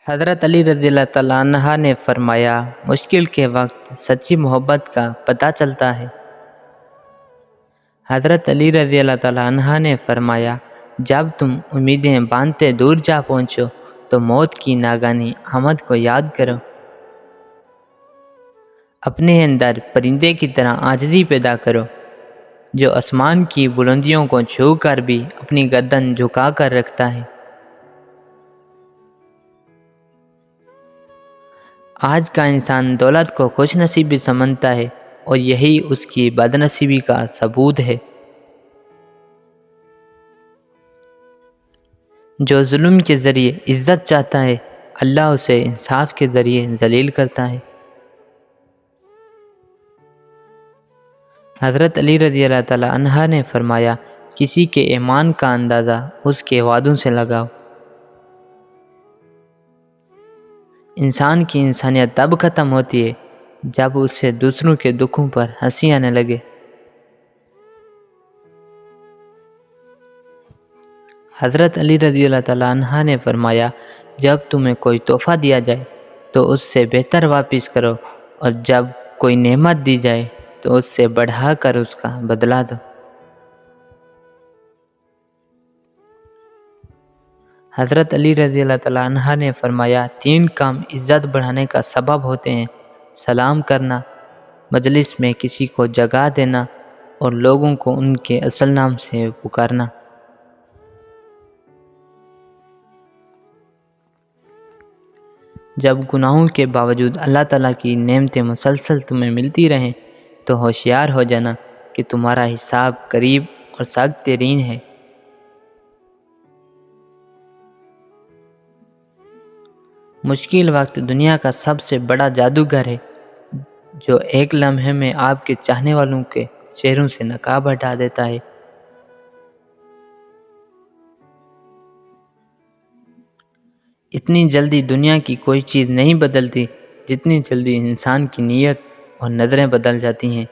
حضرت علی رضی اللہ تعالیٰ عنہ نے فرمایا، مشکل کے وقت سچی محبت کا پتہ چلتا ہے۔ حضرت علی رضی اللہ تعالیٰ عنہ نے فرمایا، جب تم امیدیں باندھتے دور جا پہنچو تو موت کی ناگہانی آمد کو یاد کرو۔ اپنے اندر پرندے کی طرح عاجزی پیدا کرو، جو آسمان کی بلندیوں کو چھو کر بھی اپنی گردن جھکا کر رکھتا ہے۔ آج کا انسان دولت کو خوش نصیبی سمجھتا ہے اور یہی اس کی بد نصیبی کا ثبوت ہے۔ جو ظلم کے ذریعے عزت چاہتا ہے، اللہ اسے انصاف کے ذریعے ذلیل کرتا ہے۔ حضرت علی رضی اللہ تعالیٰ عنہ نے فرمایا، کسی کے ایمان کا اندازہ اس کے وعدوں سے لگاؤ۔ انسان کی انسانیت تب ختم ہوتی ہے جب اس سے دوسروں کے دکھوں پر ہنسی آنے لگے۔ حضرت علی رضی اللہ تعالیٰ عنہ نے فرمایا، جب تمہیں کوئی تحفہ دیا جائے تو اس سے بہتر واپس کرو، اور جب کوئی نعمت دی جائے تو اس سے بڑھا کر اس کا بدلہ دو۔ حضرت علی رضی اللہ تعالیٰ عنہ نے فرمایا، 3 کام عزت بڑھانے کا سبب ہوتے ہیں: سلام کرنا، مجلس میں کسی کو جگہ دینا، اور لوگوں کو ان کے اصل نام سے پکارنا۔ جب گناہوں کے باوجود اللہ تعالیٰ کی نعمتیں مسلسل تمہیں ملتی رہیں تو ہوشیار ہو جانا کہ تمہارا حساب قریب اور سخت ترین ہے۔ مشکل وقت دنیا کا سب سے بڑا جادوگر ہے، جو ایک لمحے میں آپ کے چاہنے والوں کے چہروں سے نقاب ہٹا دیتا ہے۔ اتنی جلدی دنیا کی کوئی چیز نہیں بدلتی جتنی جلدی انسان کی نیت اور نظریں بدل جاتی ہیں۔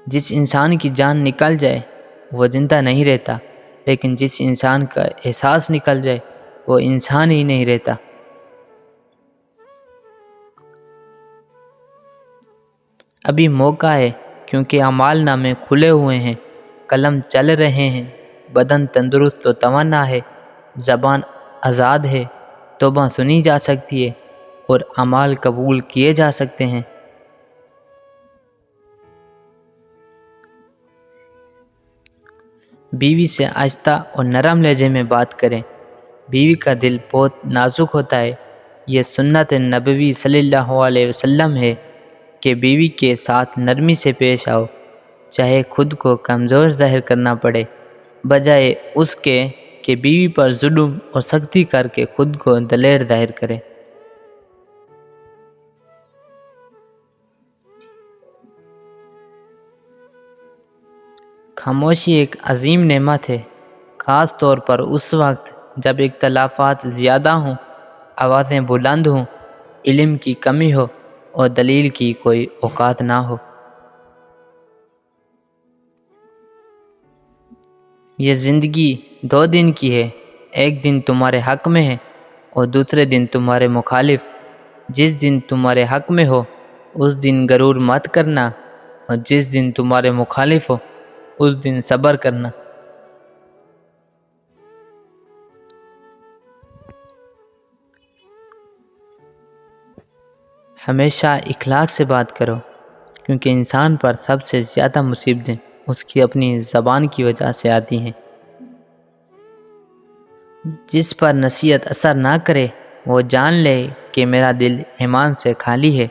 جس انسان کی جان نکل جائے وہ زندہ نہیں رہتا، لیکن جس انسان کا احساس نکل جائے وہ انسان ہی نہیں رہتا۔ ابھی موقع ہے، کیونکہ اعمال نامے کھلے ہوئے ہیں، قلم چل رہے ہیں، بدن تندرست و توانا ہے، زبان آزاد ہے، توبہ سنی جا سکتی ہے اور اعمال قبول کیے جا سکتے ہیں۔ بیوی سے آہستہ اور نرم لہجے میں بات کریں۔ بیوی کا دل بہت نازک ہوتا ہے۔ یہ سنت نبوی صلی اللہ علیہ وسلم ہے کہ بیوی کے ساتھ نرمی سے پیش آؤ، چاہے خود کو کمزور ظاہر کرنا پڑے، بجائے اس کے کہ بیوی پر ظلم اور سختی کر کے خود کو دلیر ظاہر کرے۔ خاموشی ایک عظیم نعمت ہے، خاص طور پر اس وقت جب اختلافات زیادہ ہوں، آوازیں بلند ہوں، علم کی کمی ہو اور دلیل کی کوئی اوقات نہ ہو۔ یہ زندگی 2 دن کی ہے، ایک دن تمہارے حق میں ہے اور دوسرے دن تمہارے مخالف۔ جس دن تمہارے حق میں ہو اس دن غرور مت کرنا، اور جس دن تمہارے مخالف ہو اس دن صبر کرنا۔ ہمیشہ اخلاق سے بات کرو، کیونکہ انسان پر سب سے زیادہ مصیبتیں اس کی اپنی زبان کی وجہ سے آتی ہیں۔ جس پر نصیحت اثر نہ کرے وہ جان لے کہ میرا دل ایمان سے خالی ہے۔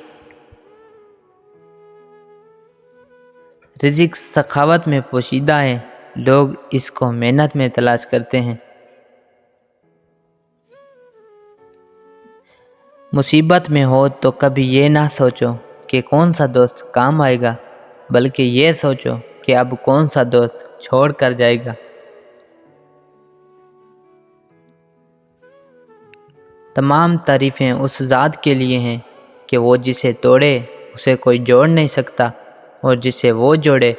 رزق سخاوت میں پوشیدہ ہے، لوگ اس کو محنت میں تلاش کرتے ہیں۔ مصیبت میں ہو تو کبھی یہ نہ سوچو کہ کون سا دوست کام آئے گا، بلکہ یہ سوچو کہ اب کون سا دوست چھوڑ کر جائے گا۔ تمام تعریفیں اس ذات کے لیے ہیں کہ وہ جسے توڑے اسے کوئی جوڑ نہیں سکتا، اور جسے وہ جوڑے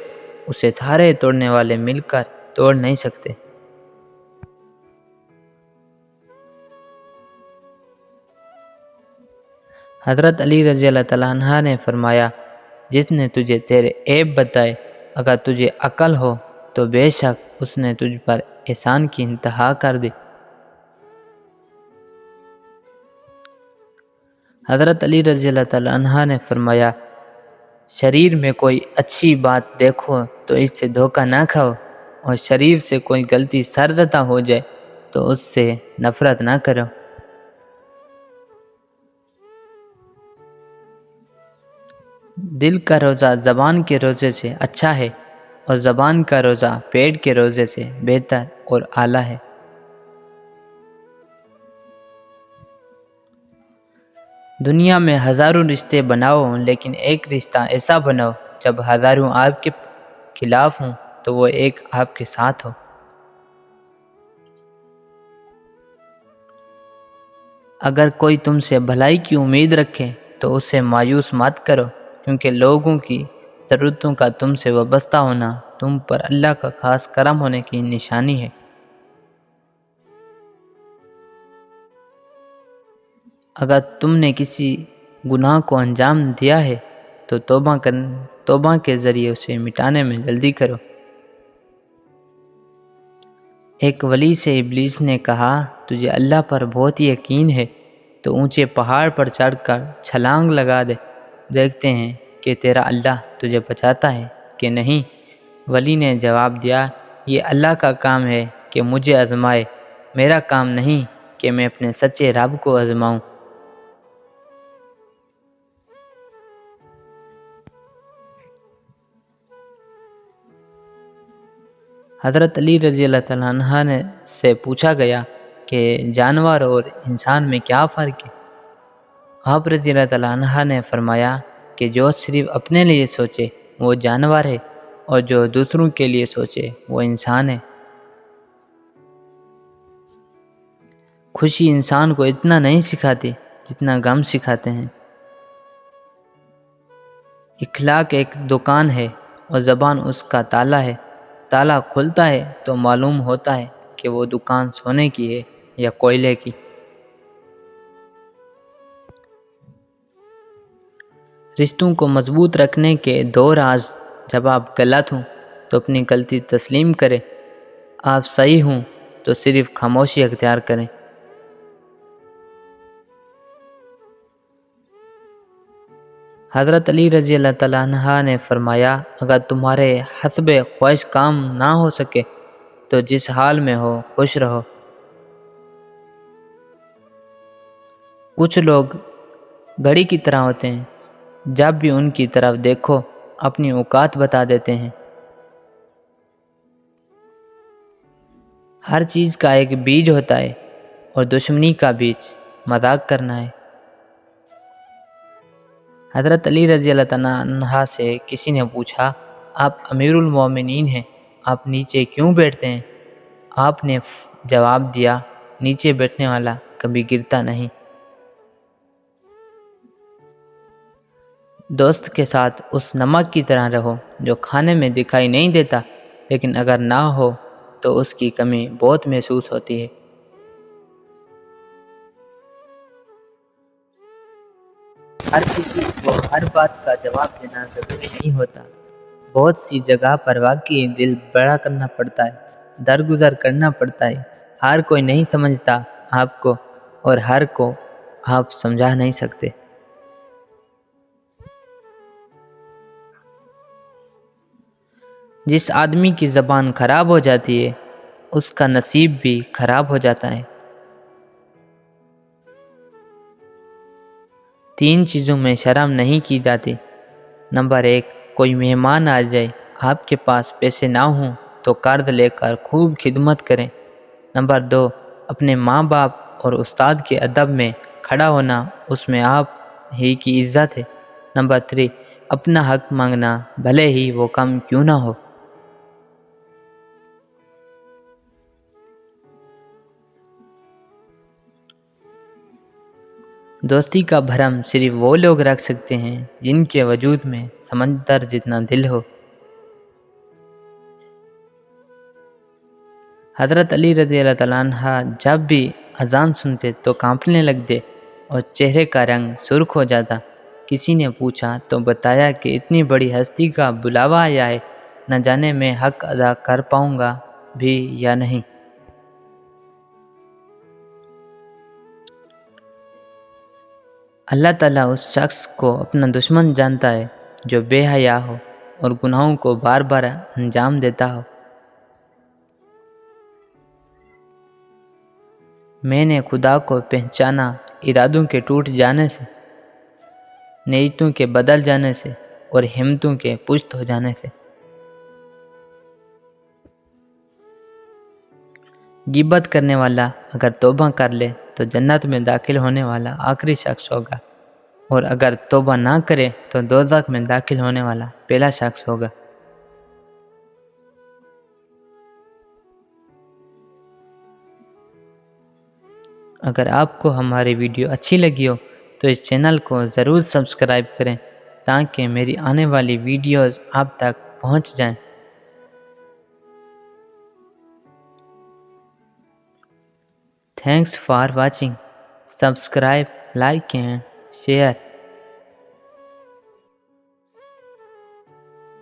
اسے سارے توڑنے والے مل کر توڑ نہیں سکتے۔ حضرت علی رضی اللہ تعالیٰ عنہ نے فرمایا، جس نے تجھے تیرے عیب بتائے، اگر تجھے عقل ہو تو بے شک اس نے تجھ پر احسان کی انتہا کر دی۔ حضرت علی رضی اللہ تعالیٰ عنہ نے فرمایا، شریر میں کوئی اچھی بات دیکھو تو اس سے دھوکہ نہ کھاؤ، اور شریر سے کوئی غلطی سرزدہ ہو جائے تو اس سے نفرت نہ کرو۔ دل کا روزہ زبان کے روزے سے اچھا ہے، اور زبان کا روزہ پیٹ کے روزے سے بہتر اور اعلیٰ ہے۔ دنیا میں ہزاروں رشتے بناؤ، لیکن ایک رشتہ ایسا بناؤ جب ہزاروں آپ کے خلاف ہوں تو وہ ایک آپ کے ساتھ ہو۔ اگر کوئی تم سے بھلائی کی امید رکھے تو اسے مایوس مت کرو، کیونکہ لوگوں کی ضرورتوں کا تم سے وابستہ ہونا تم پر اللہ کا خاص کرم ہونے کی نشانی ہے۔ اگر تم نے کسی گناہ کو انجام دیا ہے تو توبہ کے ذریعے اسے مٹانے میں جلدی کرو۔ ایک ولی سے ابلیس نے کہا، تجھے اللہ پر بہت یقین ہے تو اونچے پہاڑ پر چڑھ کر چھلانگ لگا دے، دیکھتے ہیں کہ تیرا اللہ تجھے بچاتا ہے کہ نہیں۔ ولی نے جواب دیا، یہ اللہ کا کام ہے کہ مجھے آزمائے، میرا کام نہیں کہ میں اپنے سچے رب کو آزماؤں۔ حضرت علی رضی اللہ تعالیٰ عنہ سے پوچھا گیا کہ جانور اور انسان میں کیا فرق ہے؟ آپ رضی اللہ تعالیٰ عنہ نے فرمایا کہ جو صرف اپنے لیے سوچے وہ جانور ہے، اور جو دوسروں کے لیے سوچے وہ انسان ہے۔ خوشی انسان کو اتنا نہیں سکھاتی جتنا غم سکھاتے ہیں۔ اخلاق ایک دکان ہے اور زبان اس کا تالا ہے۔ تالا کھلتا ہے تو معلوم ہوتا ہے کہ وہ دکان سونے کی ہے یا کوئلے کی۔ رشتوں کو مضبوط رکھنے کے دو راز، جب آپ غلط ہوں تو اپنی غلطی تسلیم کریں، آپ صحیح ہوں تو صرف خاموشی اختیار کریں۔ حضرت علی رضی اللہ تعالیٰ عنہ نے فرمایا، اگر تمہارے حسب خواہش کام نہ ہو سکے تو جس حال میں ہو خوش رہو۔ کچھ لوگ گھڑی کی طرح ہوتے ہیں، جب بھی ان کی طرف دیکھو اپنی اوقات بتا دیتے ہیں۔ ہر چیز کا ایک بیج ہوتا ہے، اور دشمنی کا بیج مذاق کرنا ہے۔ حضرت علی رضی اللہ تعالیٰ عنہ سے کسی نے پوچھا، آپ امیر المومنین ہیں، آپ نیچے کیوں بیٹھتے ہیں؟ آپ نے جواب دیا، نیچے بیٹھنے والا کبھی گرتا نہیں۔ دوست کے ساتھ اس نمک کی طرح رہو جو کھانے میں دکھائی نہیں دیتا، لیکن اگر نہ ہو تو اس کی کمی بہت محسوس ہوتی ہے۔ ہر کسی کو ہر بات کا جواب دینا ضروری نہیں ہوتا۔ بہت سی جگہ پر واقعی دل بڑا کرنا پڑتا ہے، درگزر کرنا پڑتا ہے۔ ہر کوئی نہیں سمجھتا آپ کو، اور ہر کو آپ سمجھا نہیں سکتے۔ جس آدمی کی زبان خراب ہو جاتی ہے اس کا نصیب بھی خراب ہو جاتا ہے۔ 3 چیزوں میں شرم نہیں کی جاتی۔ نمبر 1، کوئی مہمان آ جائے، آپ کے پاس پیسے نہ ہوں تو قرض لے کر خوب خدمت کریں۔ نمبر 2، اپنے ماں باپ اور استاد کے ادب میں کھڑا ہونا، اس میں آپ ہی کی عزت ہے۔ نمبر 3، اپنا حق مانگنا بھلے ہی وہ کم کیوں نہ ہو۔ دوستی کا بھرم صرف وہ لوگ رکھ سکتے ہیں جن کے وجود میں سمندر جتنا دل ہو۔ حضرت علی رضی اللہ تعالیٰ عنہ جب بھی اذان سنتے تو کانپنے لگتے، اور چہرے کا رنگ سرخ ہو جاتا۔ کسی نے پوچھا تو بتایا کہ اتنی بڑی ہستی کا بلاوا آیا ہے، نہ جانے میں حق ادا کر پاؤں گا بھی یا نہیں۔ اللہ تعالیٰ اس شخص کو اپنا دشمن جانتا ہے جو بے حیا ہو اور گناہوں کو بار بار انجام دیتا ہو۔ میں نے خدا کو پہچانا ارادوں کے ٹوٹ جانے سے، نیتوں کے بدل جانے سے اور ہمتوں کے پست ہو جانے سے۔ غیبت کرنے والا اگر توبہ کر لے تو جنت میں داخل ہونے والا آخری شخص ہوگا، اور اگر توبہ نہ کرے تو دوزخ میں داخل ہونے والا پہلا شخص ہوگا۔ اگر آپ کو ہماری ویڈیو اچھی لگی ہو تو اس چینل کو ضرور سبسکرائب کریں تاکہ میری آنے والی ویڈیوز آپ تک پہنچ جائیں۔ Thanks for watching. Subscribe, like and share.